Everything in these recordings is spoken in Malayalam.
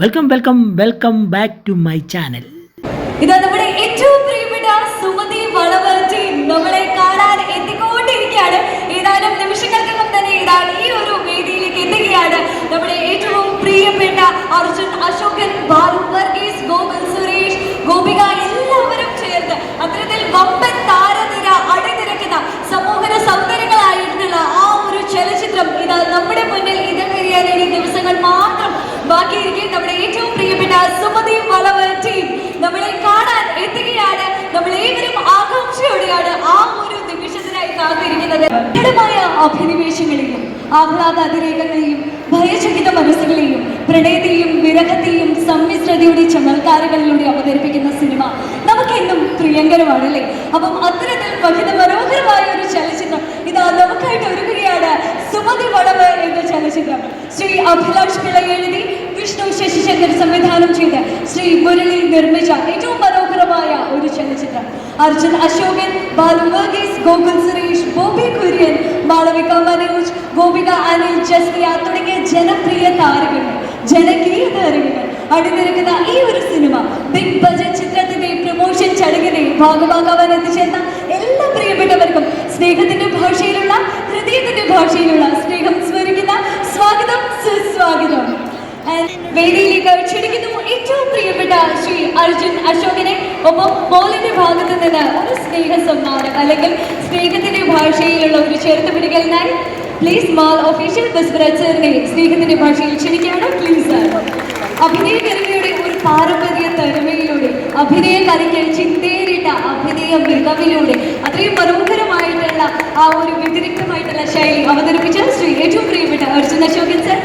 Welcome back to my channel. ഇതാ നമ്മുടെ ഏറ്റവും പ്രിയപ്പെട്ട സുമതി വളവ് ടീം നമ്മളെ കാണാൻ എത്തിക്കൊണ്ടിരിക്കുകയാണ്. ഏതാനും നിമിഷങ്ങൾക്കകം തന്നെ ഇതാ ഈ ഒരു വേദിയിലേക്ക് എത്തുകയാണ് നമ്മുടെ ഏറ്റവും പ്രിയപ്പെട്ട അർജുൻ അശോകൻ, ബാലു വർഗീസ്, ഗോകുൽ സുരേഷ്, ഗോപിക എല്ലാവരും ചേർന്ന് അത്തരത്തിൽ വമ്പൻ താരനിര അണിനിരക്കുന്ന സമൂഹ സൗന്ദര്യങ്ങളായിട്ടുള്ള ആ ഒരു ചലച്ചിത്രം ഇതാ നമ്മുടെ മുന്നിൽ ഇതറിയാൻ ഇനി ദിവസങ്ങൾ മാത്രം ബാക്കിയിരിക്കെ നമ്മുടെ ഏറ്റവും പ്രിയപ്പെട്ട സുമതി വളവ് ടീം നമ്മളെ കാണാൻ എത്തുകയാണ്. നമ്മളേവരും ആകാംക്ഷയോടെയാണ് ആ ഒരു നിമിഷത്തിനായി കാത്തിരിക്കുന്നത്. ദൃഢമായ അഭിനിവേശങ്ങളെയും ആഹ്ലാദ അതിരേഖങ്ങളെയും ഭയചകിത മനസ്സുകളെയും പ്രണയത്തെയും വിരഹത്തെയും സമ്മിശ്രതയുടെ ചമൽക്കാരകളിലൂടെ അവതരിപ്പിക്കുന്ന സിനിമ നമുക്കെന്നും പ്രിയങ്കരമാണല്ലേ. അപ്പം അത്തരത്തിൽ മഹിത മനോഹരമായ ഒരു ചലച്ചിത്രം ഇതാ നമുക്കായിട്ട് ഒരുങ്ങുകയാണ് സുമതി വളവ് എന്ന ചലച്ചിത്രം. ശ്രീ അഭിലാഷ് പിള്ള എഴുതി വിഷ്ണു ശശിശങ്കർ സംവിധാനം ചെയ്ത് ശ്രീ മുരളി നിർമ്മിച്ച ഏറ്റവും മനോഹരമായ ഒരു ചലച്ചിത്രം. അർജുൻ അശോകൻ, ബാലു വർഗീസ്, ഗോകുൽ സുരേഷ്, ബോബി കുര്യൻ, മാളവിക മനോജ്, ഗോപിക അനിൽ, ജസ്മിയ തുടങ്ങിയ ജനപ്രിയ താരങ്ങൾ, ജനകീയ താരങ്ങൾ അണിനിരക്കുന്ന ഈ ഒരു സിനിമ ബിഗ് ബജറ്റ് ചിത്രത്തിന്റെ പ്രൊമോഷൻ ചടങ്ങിനെ ഭാഗമാകാൻ എത്തിച്ചേർന്ന എല്ലാ പ്രിയപ്പെട്ടവർക്കും സ്നേഹത്തിന്റെ ഭാഷയിലുള്ള ഹൃദയത്തിന്റെ ഭാഷയിലുള്ള സ്നേഹം സ്മരിക്കുന്ന സ്വാഗതം, സുസ്വാഗതം. വേദിയിലേക്ക് ക്ഷണിക്കുന്നു ഏറ്റവും പ്രിയപ്പെട്ട ശ്രീ അർജുൻ അശോകനെ. ഒപ്പം മോളിന്റെ ഭാഗത്ത് നിന്ന് ഒരു സ്നേഹ സമ്മാനം അല്ലെങ്കിൽ സ്നേഹത്തിന്റെ ഭാഷയിലുള്ള ഒരു ചേർത്ത് പിടിക്കലിനായി പ്ലീസ് മാൾ ഒഫീഷ്യൽ ബസ്വരാജറിനെ സ്നേഹത്തിന്റെ ഭാഷയിൽ ക്ഷണിക്കുകയാണ്. പ്ലീസ്. അഭിനയ കരുതയുടെ ഒരു പാരമ്പര്യ തരമയിലൂടെ അഭിനയ കലയ്ക്ക് ചിന്തേറിട്ട അഭിനയ മികവിലൂടെ അത്രയും മനോഹരമായിട്ടുള്ള ആ ഒരു വ്യതിരിക്തമായിട്ടുള്ള ശൈലി അവതരിപ്പിച്ച ശ്രീ ഏറ്റവും പ്രിയപ്പെട്ട അർജുൻ അശോകൻ സർ.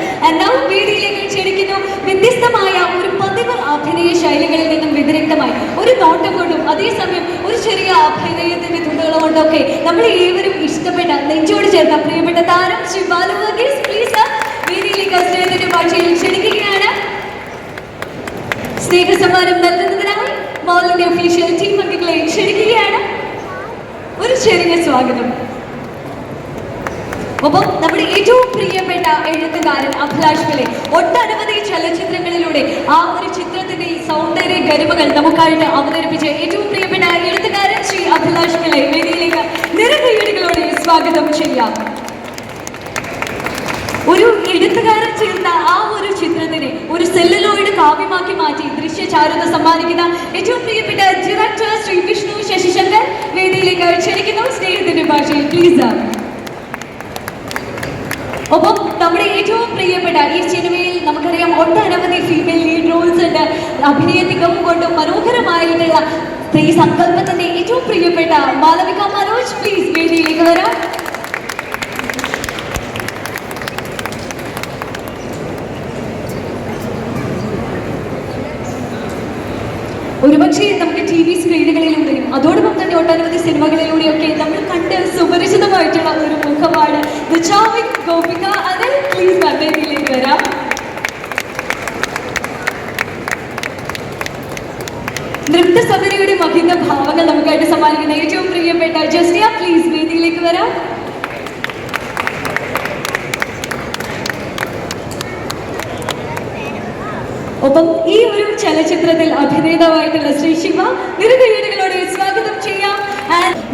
വേദിയിലേക്ക് ക്ഷണിക്കുന്നു. വ്യത്യസ്തമായ ഒരു പതിവ് അഭിനയ ശൈലികളിൽ നിന്നും വ്യതിരിക്തമായി ഒരു നോട്ടം കൊണ്ടും അതേസമയം ഒരു ചെറിയ അഭിനയത്തിന്റെ തുണ്ടുകളും കൊണ്ടൊക്കെ നമ്മൾ ഏവരും ഇഷ്ടപ്പെട്ട നെഞ്ചോട് ചേർത്ത പ്രിയപ്പെട്ട താരം ശ്രീ ബാലു വർഗീസ്. പ്ലീസ് വേദിയിലേക്ക് സ്നേഹത്തിന്റെ ഭാഷയിൽ ക്ഷണിക്കുകയാണ്. സ്നേഹസമ്മാനം നൽകുന്നതിനായി മോളിന്റെ ഒഫീഷ്യൽ ടീം അംഗങ്ങളെ ക്ഷണിക്കുകയാണ്. ഒരു ചെറിയ സ്വാഗതം. ഒപ്പം നമ്മുടെ ഏറ്റവും പ്രിയപ്പെട്ട എഴുത്തുകാരൻ അഭിലാഷ് പിള്ള ഒട്ടനവധി ചലച്ചിത്രങ്ങളിലൂടെ ആ ഒരു ചിത്രത്തിന്റെ സൗന്ദര്യ ഗരിമകൾ നമുക്കായിട്ട് അവതരിപ്പിച്ച ഏറ്റവും പ്രിയപ്പെട്ട എഴുത്തുകാരൻ ശ്രീ അഭിലാഷ് പിള്ള വേദിയിലേക്ക് നിറകൈയടികളോടെ സ്വാഗതം ചെയ്യാം. ഒരു എഴുത്തുകാരൻ ചേർന്ന ആ ഒരു ചിത്രത്തിനെ ഒരു സെല്ലുലോയിഡ് കാവ്യമാക്കി മാറ്റി ദൃശ്യചാരുത സമ്മാനിക്കുന്ന ഏറ്റവും പ്രിയപ്പെട്ട ഡയറക്ടർ ശ്രീ വിഷ്ണു ശശിശങ്കർ വേദിയിലേക്ക് ക്ഷണിക്കുന്നു. സ്നേഹത്തിന്റെ ഭാഷയിൽ പ്ലീസ്. ഒപ്പം നമ്മുടെ ഏറ്റവും പ്രിയപ്പെട്ട ഈ സിനിമയിൽ നമുക്കറിയാം ഒട്ടനവധി ഫീമെയിൽ ലീഡ് റോൾസ് ഉണ്ട്. അഭിനയ തികവും കൊണ്ടും മനോഹരമായിട്ടുള്ള സ്ത്രീ സങ്കല്പത്തിന്റെ ഏറ്റവും പ്രിയപ്പെട്ട മാളവിക മനോജ് പ്ലീസ് വേദിയിലേക്ക് വരാം. ഒരുപക്ഷെ നമുക്ക് TV സ്ക്രീനുകളിലൂടെയും അതോടൊപ്പം തന്നെ ഒട്ടനവധി സിനിമകളിലൂടെയൊക്കെ നമ്മൾ കണ്ട് സുപരിചിതമായിട്ടുള്ള ഒരു മുഖമാണ് ഗോപിക അനിൽ. പ്ലീസ് വേദിയിലേക്ക് വരാം. നൃത്തസഭയുടെ മഹിത ഭാവങ്ങൾ നമുക്കായിട്ട് സമ്മാനിക്കുന്ന ഏറ്റവും പ്രിയപ്പെട്ട ജസ്റ്റിയ പ്ലീസ് വേദിയിലേക്ക് വരാം. ഒപ്പം ഈ ഒരു ചലച്ചിത്രത്തിൽ അഭിനേതാവായിട്ടുള്ള ശ്രീ ശിവ നിറകൈയടികളോടെ സ്വാഗതം ചെയ്യാം.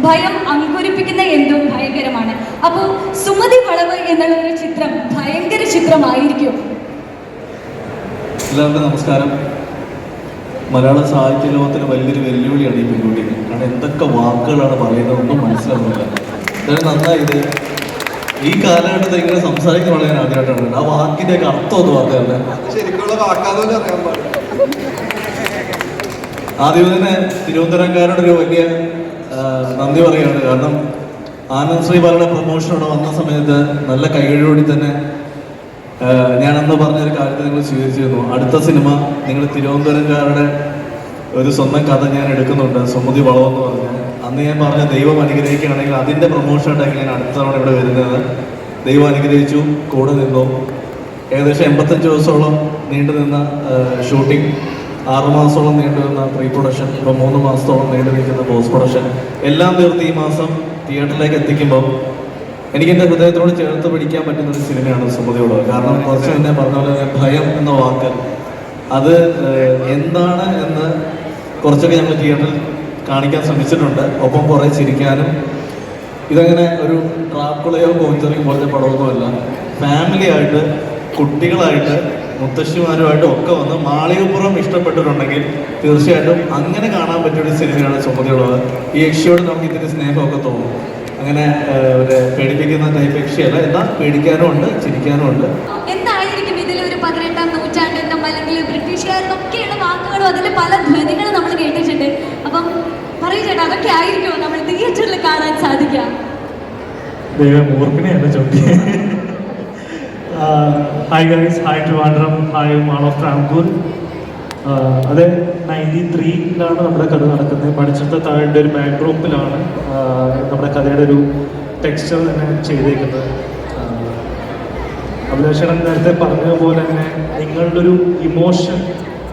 ഭയം അങ്കുരിപ്പിക്കുന്ന എന്തും ഭയങ്കരമാണ്. അപ്പോൾ സുമതി വളവ് എന്നുള്ള ഒരു ചിത്രം ഭയങ്കര ചിത്രമായിരിക്കും. എല്ലാവർക്കും നമസ്കാരം. മലയാള സാഹിത്യ ലോകത്തിന് വലിയൊരു വെല്ലുവിളിയാണ് ഈ പെൺകുട്ടിക്ക്. കാരണം എന്തൊക്കെ വാക്കുകളാണ് പറയുന്നത് ഒന്നും മനസ്സിലാവുന്നില്ല. എന്തായാലും നന്നായത് ഈ കാലഘട്ടത്തിൽ ഇങ്ങനെ സംസാരിക്കുന്ന വളരെ ഞാൻ ആദ്യമായിട്ടാണ്. ആ വാക്കിന്റെ ഒക്കെ അർത്ഥം ഒന്ന് പറഞ്ഞതല്ലേ ശരിക്കുള്ള വാക്കാതെന്ന് അറിയാൻ പാടില്ല. ആദ്യം തന്നെ തിരുവനന്തപുരംകാരുടെ ഒരു വലിയ നന്ദി പറയുകയാണ്. കാരണം ആനന്ദ് ശ്രീബാലയുടെ പ്രൊമോഷനോടെ വന്ന സമയത്ത് നല്ല കൈകഴിയോടി തന്നെ ഞാനന്ന് പറഞ്ഞൊരു കാര്യത്തെ നിങ്ങൾ സ്വീകരിച്ചിരുന്നു. അടുത്ത സിനിമ നിങ്ങൾ തിരുവനന്തപുരംകാരുടെ ഒരു സ്വന്തം കഥ ഞാൻ എടുക്കുന്നുണ്ട്, സുമതി വളവെന്ന് പറഞ്ഞ്. അന്ന് ഞാൻ പറഞ്ഞ ദൈവം അനുഗ്രഹിക്കുകയാണെങ്കിൽ അതിൻ്റെ പ്രൊമോഷനായിട്ടാണ് ഞാൻ അടുത്ത തവണ ഇവിടെ വരുന്നത്. ദൈവം അനുഗ്രഹിച്ചു, കൂടെ നിന്നു. ഏകദേശം 85 ദിവസത്തോളം നീണ്ടു നിന്ന ഷൂട്ടിംഗ്, 6 മാസത്തോളം നീണ്ടു നിന്ന പ്രീ പ്രൊഡക്ഷൻ, ഇപ്പോൾ 3 മാസത്തോളം നീണ്ടു നിൽക്കുന്ന പോസ്റ്റ് പ്രൊഡക്ഷൻ എല്ലാം തീർത്ത് ഈ മാസം തിയേറ്ററിലേക്ക് എത്തിക്കുമ്പോൾ എനിക്കെൻ്റെ ഹൃദയത്തോട് ചേർത്ത് പിടിക്കാൻ പറ്റുന്ന ഒരു സിനിമയാണ് സുമതിയോട്. കാരണം കുറച്ച് മുന്നേ പറഞ്ഞ പോലെ ഭയം എന്ന വാക്ക് അത് എന്താണ് എന്ന് കുറച്ചൊക്കെ ഞങ്ങൾ തിയേറ്ററിൽ കാണിക്കാൻ ശ്രമിച്ചിട്ടുണ്ട്. ഒപ്പം കുറേ ചിരിക്കാനും. ഇതങ്ങനെ ഒരു ഡ്രാക്കുളയോ കോഞ്ചറിങ് പോലത്തെ പടമൊന്നുമല്ല. ഫാമിലി ആയിട്ട്, കുട്ടികളായിട്ട്, മുത്തശ്ശിമാരുമായിട്ടും ഒക്കെ വന്ന് മാളികപ്പുറം ഇഷ്ടപ്പെട്ടിട്ടുണ്ടെങ്കിൽ തീർച്ചയായിട്ടും അങ്ങനെ കാണാൻ പറ്റിയൊരു സിനിമയാണ് സുമതിയുള്ളത്. ഈ യക്ഷിയോട് നമുക്ക് ഇതിൻ്റെ സ്നേഹമൊക്കെ തോന്നും. അങ്ങനെ ഒരു പേടിപ്പിക്കുന്ന ടൈപ്പ് യക്ഷിയല്ല, എന്നാൽ പേടിക്കാനും ഉണ്ട്, ചിരിക്കാനും ഉണ്ട്. എന്തായിരിക്കും ഇതിലൊരു 18ാം നൂറ്റാണ്ടിനും അല്ലെങ്കിൽ ബ്രിട്ടീഷുകാരനൊക്കെയുള്ള വാക്കുകളും അതിൽ പല ധ്വനികളും നമ്മൾ കേട്ടിട്ടുണ്ട്. അപ്പം പറയൂ ചേട്ടാ, അതൊക്കെ ആയിരിക്കുമോ നമ്മൾ തിയേറ്ററിൽ കാണാൻ സാധിക്കുക? മൂർഖനെയല്ല ചോദ്യം. Hi guys, hi Trivandrum, hi mall of Travancore. അത് 93-ലാണ് നമ്മുടെ കഥ നടക്കുന്നത്. മണിച്ചിത്ര താഴിൻ്റെ ഒരു ബാക്ക്ഡ്രോപ്പിലാണ് നമ്മുടെ കഥയുടെ ഒരു ടെക്സ്ചർ തന്നെ ചെയ്തേക്കുന്നത്. അഭിലാഷേടൻ നേരത്തെ പറഞ്ഞതുപോലെ തന്നെ നിങ്ങളുടെ ഒരു ഇമോഷൻ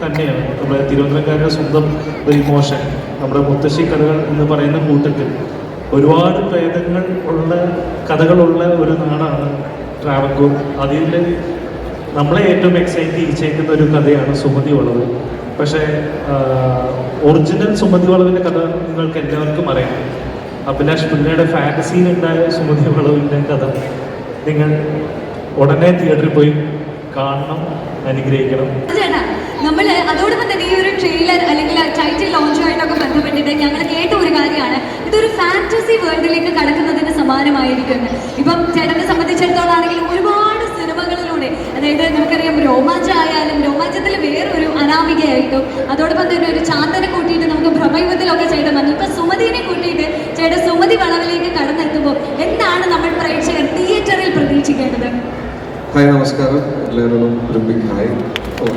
തന്നെയാണ് നമ്മുടെ തിരുവനന്തപുരക്കാരുടെ സ്വന്തം ഒരു ഇമോഷൻ. നമ്മുടെ മുത്തശ്ശി കഥകൾ എന്ന് പറയുന്ന കൂട്ടത്തിൽ ഒരുപാട് പ്രേതങ്ങൾ ഉള്ള കഥകളുള്ള ഒരു നാടാണ് ട്രാവൻകൂർ. അതിൽ നമ്മളെ ഏറ്റവും എക്സൈറ്റ് ചെയ്യിച്ചേക്കുന്ന ഒരു കഥയാണ് സുമതി വളവ്. പക്ഷേ ഒറിജിനൽ സുമതി വളവിൻ്റെ കഥ നിങ്ങൾക്ക് എല്ലാവർക്കും അറിയാം. അഭിലാഷ് പിള്ളയുടെ ഫാൻറ്റസിയിലുണ്ടായ സുമതി വളവിൻ്റെ കഥ നിങ്ങൾ ഉടനെ തിയേറ്ററിൽ പോയി കാണണം, അനുഗ്രഹിക്കണം. ചേട്ടാ, നമ്മൾ അതോടൊപ്പം തന്നെ ഈ ഒരു ട്രെയിലർ അല്ലെങ്കിൽ ടൈറ്റിൽ ലോഞ്ചുമായിട്ടൊക്കെ ബന്ധപ്പെട്ടിട്ട് ഞങ്ങൾ കേട്ട ഒരു കാര്യമാണ് ഇതൊരു ഫാന്റസി വേൾഡിലേക്ക് കടക്കുന്നതിന് സമാനമായിരിക്കും. ഇപ്പം ചേട്ടനെ സംബന്ധിച്ചിടത്തോളം ആണെങ്കിൽ ഒരുപാട് സിനിമകളിലൂടെ, അതായത് നമുക്കറിയാം രോമാഞ്ചം ആയാലും രോമാഞ്ചത്തിൽ വേറൊരു അനാമികയായിട്ടും അതോടൊപ്പം തന്നെ ഒരു ചാന്തനെ കൂട്ടിയിട്ട് നമുക്ക് ഭ്രമയുഗത്തിലൊക്കെ ചേട്ടൻ വന്നു. ഇപ്പൊ സുമതിനെ കൂട്ടിയിട്ട് ചേട്ടൻ സുമതി വളവിലേക്ക് കടന്നെത്തുമ്പോൾ എന്താണ് നമ്മൾ പ്രേക്ഷകർ തിയേറ്ററിൽ പ്രതീക്ഷിക്കേണ്ടത്? ഹായ്, നമസ്കാരം. എല്ലാവരോടും ഒരു ബിഗ് ഹായ്.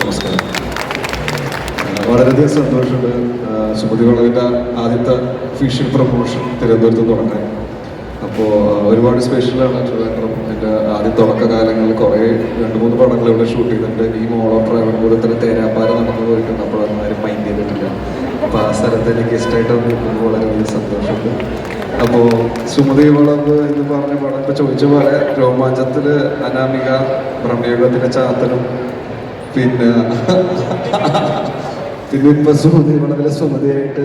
നമസ്കാരം. വളരെയധികം സന്തോഷമുണ്ട് സുമതി വളവിൻ്റെ ആദ്യത്തെ ഒഫീഷ്യൽ പ്രൊമോഷൻ തിരുവനന്തപുരത്ത് തുടങ്ങാൻ. അപ്പോൾ ഒരുപാട് സ്പെഷ്യലാണ് ട്രിവാൻഡ്രം. എൻ്റെ ആദ്യ തുടക്കകാലങ്ങളിൽ കുറേ 2-3 പടങ്ങൾ ഇവിടെ ഷൂട്ട് ചെയ്തിട്ടുണ്ട്. ഈ മോൾ ഓഫ് ട്രാവൻകൂരത്തിന് തേരാപ്പാര നടന്നു പോയിട്ടുണ്ട്. അപ്പോഴൊന്നും ആരും മൈൻഡ് ചെയ്തിട്ടില്ല. അപ്പോൾ ആ സ്ഥലത്ത് എനിക്ക് ഗസ്റ്റായിട്ട് നിൽക്കുന്നത് വളരെ വലിയ സന്തോഷമുണ്ട്. അപ്പോൾ സുമതി വളവ് എന്ന് പറഞ്ഞ പടം ഇപ്പോൾ ചോദിച്ച പോലെ രോമാഞ്ചത്തിൽ അനാമിക, ഭ്രമയുഗത്തിലെ ചാത്തനും, പിന്നെ ഇപ്പൊ സുമതി വളവിലെ സുമതിയായിട്ട്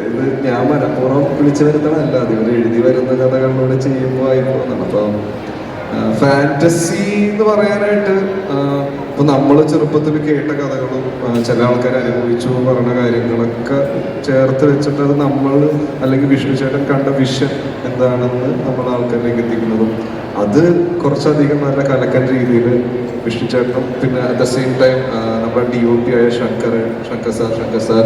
ഇത് ഞാൻ മനഃപൂർവ്വം വിളിച്ചു വരുന്നതല്ല, അത് ഇവർ എഴുതി വരുന്ന കഥകളിലൂടെ ചെയ്യുമ്പോൾ ആയിപ്പോന്നാണ്. അപ്പം ഫാന്റസി എന്ന് പറയാനായിട്ട് ഇപ്പൊ നമ്മൾ ചെറുപ്പത്തിൽ കേട്ട കഥകളും ചില ആൾക്കാർ അനുഭവിച്ചു പറഞ്ഞ കാര്യങ്ങളൊക്കെ ചേർത്ത് വെച്ചിട്ട് അത് നമ്മൾ അല്ലെങ്കിൽ വിഷ്ണു ചേട്ടൻ കണ്ട വിഷൻ എന്താണെന്ന് നമ്മൾ ആൾക്കാരിലേക്ക് എത്തിക്കുന്നതും അത് കുറച്ചധികം നല്ല കലക്കൻ രീതിയിൽ വിഷ്ണു ചേട്ടനും പിന്നെ അറ്റ് ദ സെയിം ടൈം നമ്മുടെ DOP ആയ ശങ്കർ സാർ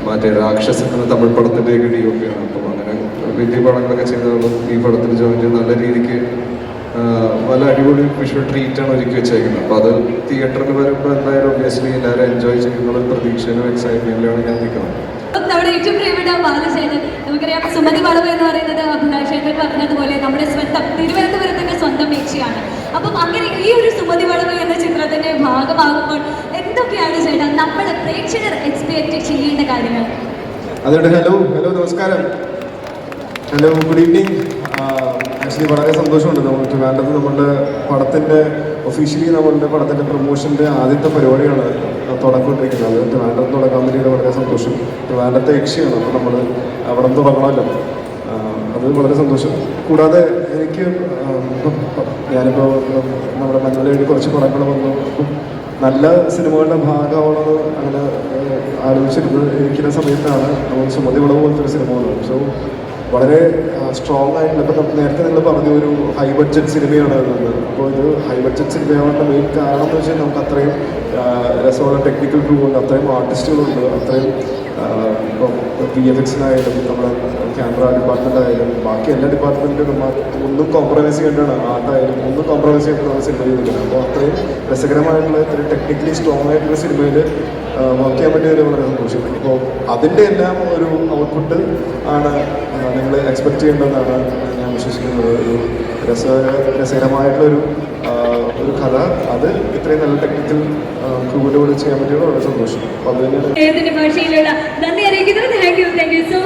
മറ്റേ രാക്ഷസൻ എന്ന തമിഴ് പടത്തിൻ്റെയൊക്കെ DOP ആണ്. അപ്പം അങ്ങനെ വലിയ പടങ്ങളൊക്കെ ചെയ്തതും ഈ പടത്തിൽ ജോയിൻ ചെയ്ത് നല്ല രീതിക്ക് നല്ല അടിപൊളി വിഷ്വൽ ട്രീറ്റാണ് ഒരുക്കി വെച്ചേക്കുന്നത്. അപ്പോൾ അത് തിയേറ്ററിൽ വരുമ്പോൾ എന്തായാലും ഒബ്വിയസ്ലി എല്ലാവരും എൻജോയ് ചെയ്യുന്ന പ്രതീക്ഷയിലും എക്സൈറ്റ്മെന്റിലാണ് ഞാൻ നിൽക്കുന്നത്. നമ്മുടെ ഏറ്റവും പ്രിയപ്പെട്ട ബാലചേട്ടൻ, നമുക്കറിയാം സുമതി വളവ് എന്ന് പറയുന്നത് അഭിലാഷേട്ടൻ പറഞ്ഞതുപോലെ നമ്മുടെ സ്വന്തം തിരുവനന്തപുരത്തിന്റെ സ്വന്തം യക്ഷിയാണ്. അപ്പം അങ്ങനെ ഈ ഒരു സുമതി വളവ് എന്ന ചിത്രത്തിന്റെ ഭാഗമാകുമ്പോൾ എന്തൊക്കെയാണ് ചേട്ടാ നമ്മൾ പ്രേക്ഷകർ എക്സ്പെക്ട് ചെയ്യേണ്ട കാര്യങ്ങൾ? അതുകൊണ്ട് ഹലോ നമസ്കാരം, ഹലോ, ഗുഡ് ഈവനിങ്. ആക്ച്വലി വളരെ സന്തോഷമുണ്ട്. നമ്മൾ ട്രിവാൻഡ്രത്ത് നമ്മളുടെ പടത്തിൻ്റെ ഒഫീഷ്യലി നമ്മളുടെ പടത്തിൻ്റെ പ്രൊമോഷൻ്റെ ആദ്യത്തെ പരിപാടിയാണ് തുടങ്ങിക്കൊണ്ടിരിക്കുന്നത്. അത് ട്രിവാൻഡ്രത്ത് തുടങ്ങാൻ വേണ്ടിയിട്ട് വളരെ സന്തോഷം. ട്രിവാൻഡ്രത്തെ യക്ഷിയാണ്, അപ്പോൾ നമ്മൾ അവിടെ തുടങ്ങണമല്ലോ, അത് വളരെ സന്തോഷം. കൂടാതെ എനിക്ക് ഞാനിപ്പോൾ നമ്മുടെ മഞ്ഞളിൽ കുറച്ച് പടങ്ങൾ വന്നു, നല്ല സിനിമകളുടെ ഭാഗമാണെന്ന് അങ്ങനെ ഇരിക്കുന്ന സമയത്താണ് നമ്മൾ സുമതി വളവ് പോലത്തെ ഒരു സിനിമ വന്നത്. സോ വളരെ സ്ട്രോങ് ആയിട്ടുള്ള, ഇപ്പം നേരത്തെ നിങ്ങൾ പറഞ്ഞു ഒരു ഹൈ ബഡ്ജറ്റ് സിനിമയാണ് എന്നത്. അപ്പോൾ ഇത് ഹൈ ബഡ്ജറ്റ് സിനിമയാവേണ്ട മെയിൻ കാരണം എന്ന് വെച്ചാൽ നമുക്ക് അത്രയും രസമുള്ള ടെക്നിക്കൽ ക്രൂ ഉണ്ട്, അത്രയും ആർട്ടിസ്റ്റുകളുണ്ട്, അത്രയും ഇപ്പം VFX-നായാലും നമ്മുടെ ക്യാമറ ഡിപ്പാർട്ട്മെൻ്റ് ആയാലും ബാക്കി എല്ലാ ഡിപ്പാർട്ട്മെൻറ്റിലും ഒന്നും കോംപ്രമൈസ് ചെയ്യേണ്ടതാണ്, ആർട്ടായാലും ഒന്നും കോംപ്രമൈസ് ചെയ്യേണ്ടത് നമ്മൾ സിനിമ ചെയ്തിരിക്കുന്നത്. അപ്പോൾ അത്രയും രസകരമായിട്ടുള്ള ഇത്രയും ടെക്നിക്കലി സ്ട്രോങ് ആയിട്ടുള്ള സിനിമയിൽ വർക്ക് ചെയ്യാൻ പറ്റിയതിൽ വളരെ സന്തോഷം. അപ്പോൾ അതിൻ്റെ എല്ലാം ഒരു ഔട്ട്പുട്ട് ആണ് നിങ്ങൾ എക്സ്പെക്ട് ചെയ്യേണ്ടതെന്നാണ് ഞാൻ വിശ്വസിക്കുന്നത്. ഒരു രസകരമായിട്ടുള്ളൊരു കഥ, അത് ഇത്രയും നല്ല ടെക്നിക്കൽ ക്രൂവിലൂടെ ചെയ്യാൻ പറ്റിയത് വളരെ സന്തോഷം. അപ്പോൾ അത് തന്നെയാണ് ഭാഷയിലുള്ള നന്ദി അറിയിക്കുന്നത്. Thank you so